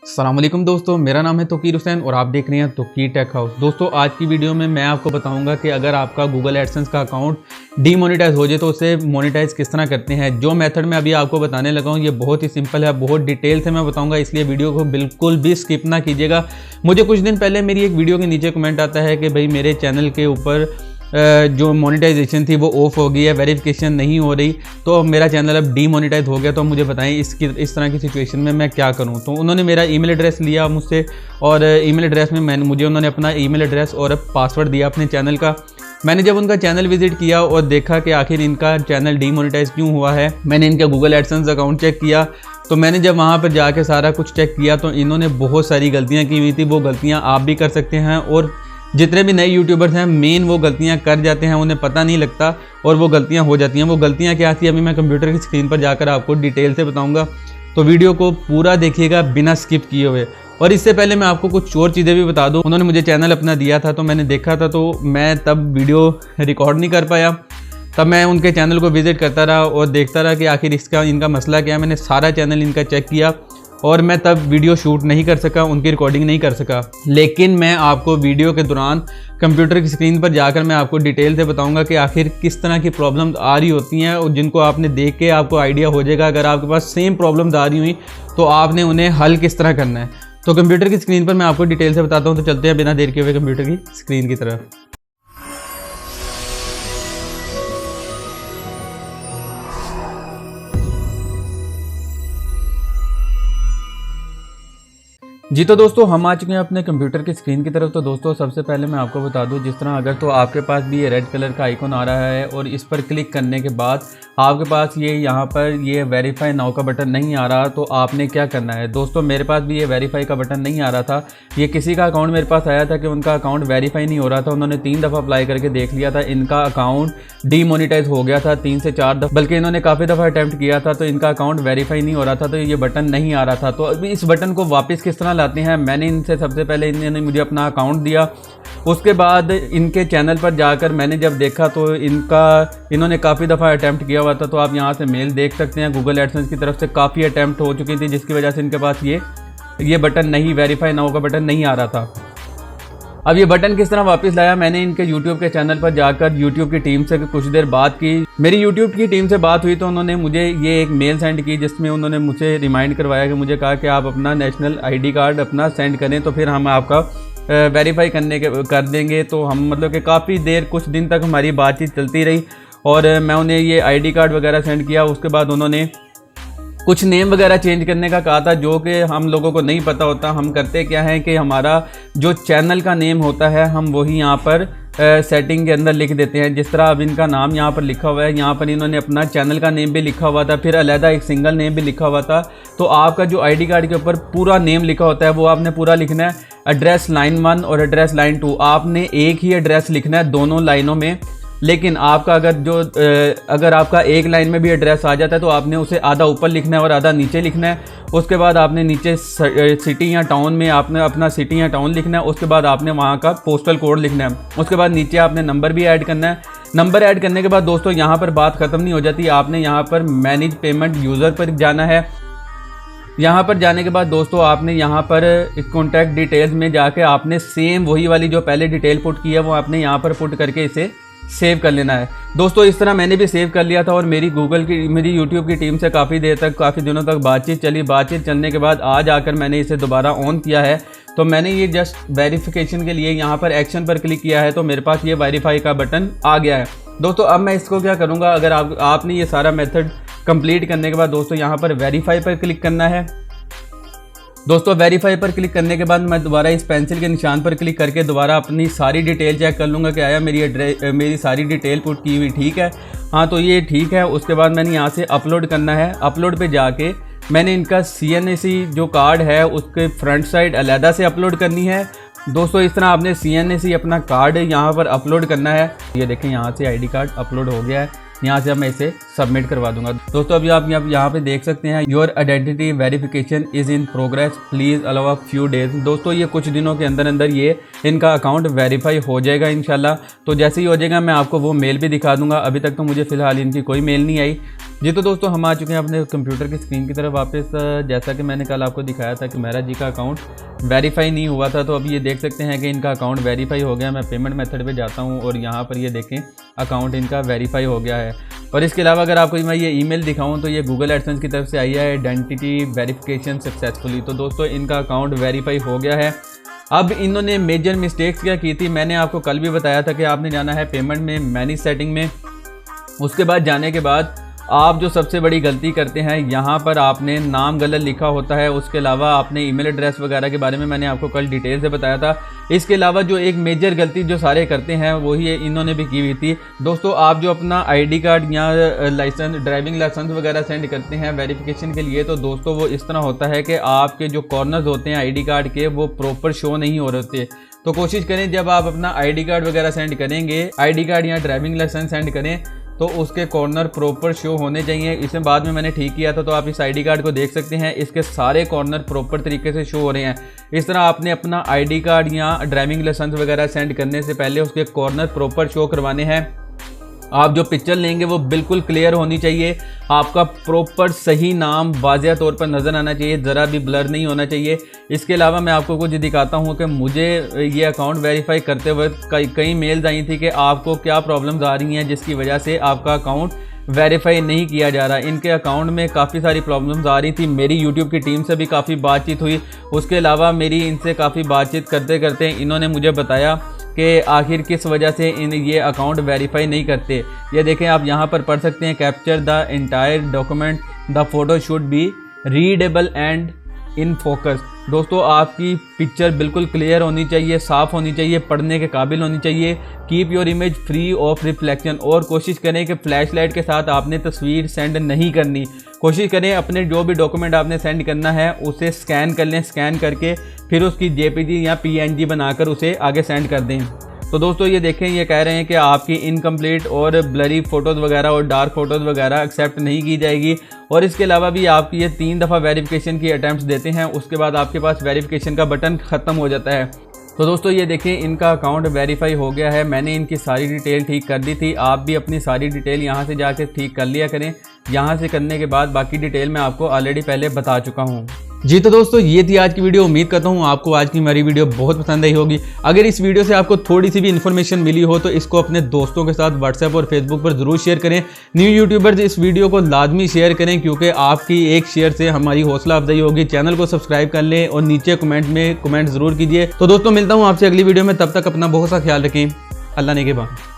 अस्सलाम वालेकुम दोस्तों, मेरा नाम है तोकीर हुसैन और आप देख रहे हैं तोकीर टेक हाउस। दोस्तों आज की वीडियो में मैं आपको बताऊंगा कि अगर आपका गूगल एडसेंस का अकाउंट डीमोनेटाइज हो जाए तो उसे मोनेटाइज किस तरह करते हैं। जो मेथड मैं अभी आपको बताने लगा हूँ ये बहुत ही सिंपल है, बहुत डिटेल से मैं बताऊँगा, इसलिए वीडियो को बिल्कुल भी स्किप ना कीजिएगा। मुझे कुछ दिन पहले मेरी एक वीडियो के नीचे कमेंट आता है कि भाई मेरे चैनल के ऊपर जो मोनेटाइजेशन थी वो ऑफ हो गई है, वेरिफिकेशन नहीं हो रही, तो मेरा चैनल अब डीमोनेटाइज हो गया, तो मुझे बताएं इस तरह की सिचुएशन में मैं क्या करूं। तो उन्होंने मेरा ईमेल एड्रेस लिया मुझसे और ईमेल एड्रेस में मुझे उन्होंने अपना ईमेल एड्रेस और पासवर्ड दिया अपने चैनल का। मैंने जब उनका चैनल विजिट किया और देखा कि आखिर इनका चैनल डीमोनेटाइज क्यों हुआ है, मैंने इनका गूगल एडसेंस अकाउंट चेक किया। तो मैंने जब वहाँ पर जाके सारा कुछ चेक किया तो इन्होंने बहुत सारी गलतियाँ की हुई थी। वो गलतियाँ आप भी कर सकते हैं और जितने भी नए यूट्यूबर्स हैं मेन वो गलतियां कर जाते हैं, उन्हें पता नहीं लगता और वो गलतियां हो जाती हैं। वो गलतियां क्या थी अभी मैं कंप्यूटर की स्क्रीन पर जाकर आपको डिटेल से बताऊंगा, तो वीडियो को पूरा देखिएगा बिना स्किप किए हुए। और इससे पहले मैं आपको कुछ और चीज़ें भी बता दूं। उन्होंने मुझे चैनल अपना दिया था तो मैंने देखा था, तो मैं तब वीडियो रिकॉर्ड नहीं कर पाया। तब मैं उनके चैनल को विजिट करता रहा और देखता रहा कि आखिर इनका मसला क्या है। मैंने सारा चैनल इनका चेक किया और मैं तब वीडियो शूट नहीं कर सका, उनकी रिकॉर्डिंग नहीं कर सका। लेकिन मैं आपको वीडियो के दौरान कंप्यूटर की स्क्रीन पर जाकर मैं आपको डिटेल से बताऊंगा कि आखिर किस तरह की प्रॉब्लम्स आ रही होती हैं और जिनको आपने देख के आपको आइडिया हो जाएगा अगर आपके पास सेम प्रॉब्लम्स आ रही हुई तो आपने उन्हें हल किस तरह करना है। तो कंप्यूटर की स्क्रीन पर मैं आपको डिटेल से बताता हूँ, तो चलते हैं बिना देर के हुए कंप्यूटर की स्क्रीन की तरफ। जी तो दोस्तों हम आ चुके हैं अपने कंप्यूटर की स्क्रीन की तरफ। तो दोस्तों सबसे पहले मैं आपको बता दूं, जिस तरह अगर तो आपके पास भी ये रेड कलर का आइकॉन आ रहा है और इस पर क्लिक करने के बाद आपके पास ये यहाँ पर ये वेरीफाई नाउ का बटन नहीं आ रहा, तो आपने क्या करना है। दोस्तों मेरे पास भी ये वेरीफाई का बटन नहीं आ रहा था। ये किसी का अकाउंट मेरे पास आया था कि उनका अकाउंट वेरीफाई नहीं हो रहा था। उन्होंने 3 दफ़ा अप्लाई करके देख लिया था, इनका अकाउंट डीमोनेटाइज हो गया था 3 से 4 दफ़ा, बल्कि इन्होंने काफ़ी दफ़ा अटैम्प्ट किया था, तो इनका अकाउंट वेरीफाई नहीं हो रहा था, तो ये बटन नहीं आ रहा था। तो अभी इस बटन को वापस किस तरह लाते हैं, मैंने इनसे सबसे पहले इन्होंने मुझे अपना अकाउंट दिया। उसके बाद इनके चैनल पर जाकर मैंने जब देखा तो इन्होंने काफ़ी दफ़ा अटैम्प्ट किया हुआ था। तो आप यहाँ से मेल देख सकते हैं, गूगल एडसेंस की तरफ से काफ़ी अटैम्प्ट हो चुकी थी, जिसकी वजह से इनके पास ये बटन नहीं, वेरीफाई नाउ का बटन नहीं आ रहा था। अब ये बटन किस तरह वापस लाया, मैंने इनके YouTube के चैनल पर जाकर YouTube की टीम से कुछ देर बात की। मेरी YouTube की टीम से बात हुई तो उन्होंने मुझे ये एक मेल सेंड की, जिसमें उन्होंने मुझे रिमाइंड करवाया कि मुझे कहा कि आप अपना नेशनल ID कार्ड अपना सेंड करें तो फिर हम आपका वेरीफाई कर देंगे। तो हम मतलब कि काफ़ी देर कुछ दिन तक हमारी बातचीत चलती रही और मैं उन्हें ये ID कार्ड वगैरह सेंड किया। उसके बाद उन्होंने कुछ नेम वगैरह चेंज करने का कहा था, जो कि हम लोगों को नहीं पता होता। हम करते क्या है कि हमारा जो चैनल का नेम होता है हम वही यहाँ पर सेटिंग के अंदर लिख देते हैं। जिस तरह अब इनका नाम यहाँ पर लिखा हुआ है, यहाँ पर इन्होंने अपना चैनल का नेम भी लिखा हुआ था, फिर अलहदा एक सिंगल नेम भी लिखा हुआ था। तो आपका जो ID कार्ड के ऊपर पूरा नेम लिखा होता है वो आपने पूरा लिखना है। एड्रेस लाइन 1 और एड्रेस लाइन 2 आपने एक ही एड्रेस लिखना है दोनों लाइनों में। लेकिन आपका अगर आपका एक लाइन में भी एड्रेस आ जाता है तो आपने उसे आधा ऊपर लिखना है और आधा नीचे लिखना है। उसके बाद आपने नीचे सिटी या टाउन में आपने अपना सिटी या टाउन लिखना है। उसके बाद आपने वहाँ का पोस्टल कोड लिखना है। उसके बाद नीचे आपने नंबर भी ऐड करना है। नंबर ऐड करने के बाद दोस्तों यहाँ पर बात ख़त्म नहीं हो जाती, आपने यहाँ पर मैनेज पेमेंट यूज़र पर जाना है। यहाँ पर जाने के बाद दोस्तों आपने यहाँ पर कॉन्टैक्ट डिटेल्स में जाके आपने सेम वही वाली जो पहले डिटेल पुट की है वो आपने यहाँ पर पुट करके इसे सेव कर लेना है। दोस्तों इस तरह मैंने भी सेव कर लिया था और मेरी यूट्यूब की टीम से काफ़ी दिनों तक बातचीत चली। बातचीत चलने के बाद आज आकर मैंने इसे दोबारा ऑन किया है। तो मैंने ये जस्ट वेरिफिकेशन के लिए यहाँ पर एक्शन पर क्लिक किया है, तो मेरे पास ये वेरीफाई का बटन आ गया है। दोस्तों अब मैं इसको क्या करूँगा, अगर आपने ये सारा मेथड कंप्लीट करने के बाद दोस्तों यहाँ पर वेरीफाई पर क्लिक करना है। दोस्तों वेरीफाई पर क्लिक करने के बाद मैं दोबारा इस पेंसिल के निशान पर क्लिक करके दोबारा अपनी सारी डिटेल चेक कर लूँगा कि आया मेरी सारी डिटेल पुट की हुई ठीक है। हाँ तो ये ठीक है। उसके बाद मैंने यहाँ से अपलोड करना है। अपलोड पे जाके मैंने इनका CNAC जो कार्ड है उसके फ्रंट साइड अलहदा से अपलोड करनी है। दोस्तों इस तरह आपने CNAC अपना कार्ड यहाँ पर अपलोड करना है। ये देखें यहाँ से ID कार्ड अपलोड हो गया है। यहाँ से अब मैं इसे सबमिट करवा दूंगा। दोस्तों अभी आप यहाँ पे देख सकते हैं your identity verification is in progress, please allow a few days. दोस्तों ये कुछ दिनों के अंदर अंदर ये इनका अकाउंट वेरीफाई हो जाएगा इंशाल्लाह। तो जैसे ही हो जाएगा मैं आपको वो मेल भी दिखा दूंगा। अभी तक तो मुझे फ़िलहाल इनकी कोई मेल नहीं आई जी। तो दोस्तों हम आ चुके हैं अपने कंप्यूटर की स्क्रीन की तरफ वापस। जैसा कि मैंने कल आपको दिखाया था कि मेरा जी का अकाउंट वेरीफाई नहीं हुआ था, तो अभी ये देख सकते हैं कि इनका अकाउंट वेरीफाई हो गया। मैं पेमेंट मेथड पे जाता हूँ और यहाँ पर ये देखें अकाउंट इनका वेरीफाई हो गया है। और इसके अलावा अगर आपको मैं ये ईमेल दिखाऊँ तो ये गूगल एडसेंस की तरफ से आई है, आइडेंटिटी वेरिफिकेशन सक्सेसफुली। तो दोस्तों इनका अकाउंट वेरीफाई हो गया है। अब इन्होंने मेजर मिस्टेक्स क्या की थी, मैंने आपको कल भी बताया था कि आपने जाना है पेमेंट में, मैनेज सेटिंग में। उसके बाद जाने के बाद आप जो सबसे बड़ी गलती करते हैं, यहाँ पर आपने नाम गलत लिखा होता है। उसके अलावा आपने ईमेल एड्रेस वगैरह के बारे में मैंने आपको कल डिटेल से बताया था। इसके अलावा जो एक मेजर गलती जो सारे करते हैं वही इन्होंने भी की हुई थी। दोस्तों आप जो अपना आईडी कार्ड या लाइसेंस, ड्राइविंग लाइसेंस वगैरह सेंड करते हैं वेरिफिकेशन के लिए, तो दोस्तों वो इस तरह होता है कि आपके जो कॉर्नर्स होते हैं आईडी कार्ड के वो प्रॉपर शो नहीं हो रहे होते। तो कोशिश करें जब आप अपना आईडी कार्ड वगैरह सेंड करेंगे, आईडी कार्ड या ड्राइविंग लाइसेंस सेंड करें तो उसके कॉर्नर प्रॉपर शो होने चाहिए। इसे बाद में मैंने ठीक किया था, तो आप इस आईडी कार्ड को देख सकते हैं, इसके सारे कॉर्नर प्रॉपर तरीके से शो हो रहे हैं। इस तरह आपने अपना आईडी कार्ड या ड्राइविंग लाइसेंस वगैरह सेंड करने से पहले उसके कॉर्नर प्रॉपर शो करवाने हैं। आप जो पिक्चर लेंगे वो बिल्कुल क्लियर होनी चाहिए, आपका प्रॉपर सही नाम वाज़िया तौर पर नज़र आना चाहिए, ज़रा भी ब्लर नहीं होना चाहिए। इसके अलावा मैं आपको कुछ दिखाता हूँ कि मुझे ये अकाउंट वेरीफाई करते वक्त कई मेल्स आई थी कि आपको क्या प्रॉब्लम्स आ रही हैं जिसकी वजह से आपका अकाउंट वेरीफाई नहीं किया जा रहा। इनके अकाउंट में काफ़ी सारी प्रॉब्लम्स आ रही थी। मेरी यूट्यूब की टीम से भी काफ़ी बातचीत हुई। उसके अलावा मेरी इनसे काफ़ी बातचीत करते करते इन्होंने मुझे बताया कि आखिर किस वजह से ये अकाउंट वेरीफाई नहीं करते। ये देखें आप यहाँ पर पढ़ सकते हैं, capture the entire document, the photo should be readable and in focus. दोस्तों आपकी पिक्चर बिल्कुल क्लियर होनी चाहिए, साफ़ होनी चाहिए, पढ़ने के काबिल होनी चाहिए। Keep your image free of reflection, और कोशिश करें कि फ्लैश लाइट के साथ आपने तस्वीर सेंड नहीं करनी। कोशिश करें अपने जो भी डॉक्यूमेंट आपने सेंड करना है उसे स्कैन कर लें, स्कैन करके फिर उसकी जेपीजी या पीएनजी बनाकर उसे आगे सेंड कर दें। तो दोस्तों ये देखें, ये कह रहे हैं कि आपकी इनकम्प्लीट और ब्लरी फ़ोटोज़ वगैरह और डार्क फ़ोटोज़ वगैरह एक्सेप्ट नहीं की जाएगी। और इसके अलावा भी आपकी ये 3 दफ़ा वेरिफिकेशन की अटैम्प्ट्स देते हैं, उसके बाद आपके पास वेरिफिकेशन का बटन ख़त्म हो जाता है। तो दोस्तों ये देखें इनका अकाउंट वेरीफाई हो गया है। मैंने इनकी सारी डिटेल ठीक कर दी थी, आप भी अपनी सारी डिटेल यहाँ से जाके ठीक कर लिया करें। यहाँ से करने के बाद बाकी डिटेल मैं आपको ऑलरेडी पहले बता चुका हूँ जी। तो दोस्तों ये थी आज की वीडियो। उम्मीद करता हूँ आपको आज की हमारी वीडियो बहुत पसंद आई होगी। अगर इस वीडियो से आपको थोड़ी सी भी इन्फॉर्मेशन मिली हो तो इसको अपने दोस्तों के साथ व्हाट्सएप और फेसबुक पर ज़रूर शेयर करें। न्यू यूट्यूबर्स इस वीडियो को लाजमी शेयर करें, क्योंकि आपकी एक शेयर से हमारी हौसला अफजाई होगी। चैनल को सब्सक्राइब कर लें और नीचे कमेंट में कमेंट ज़रूर कीजिए। तो दोस्तों मिलता हूँ आपसे अगली वीडियो में, तब तक अपना बहुत सा ख्याल रखें। अल्लाह ने के बाद।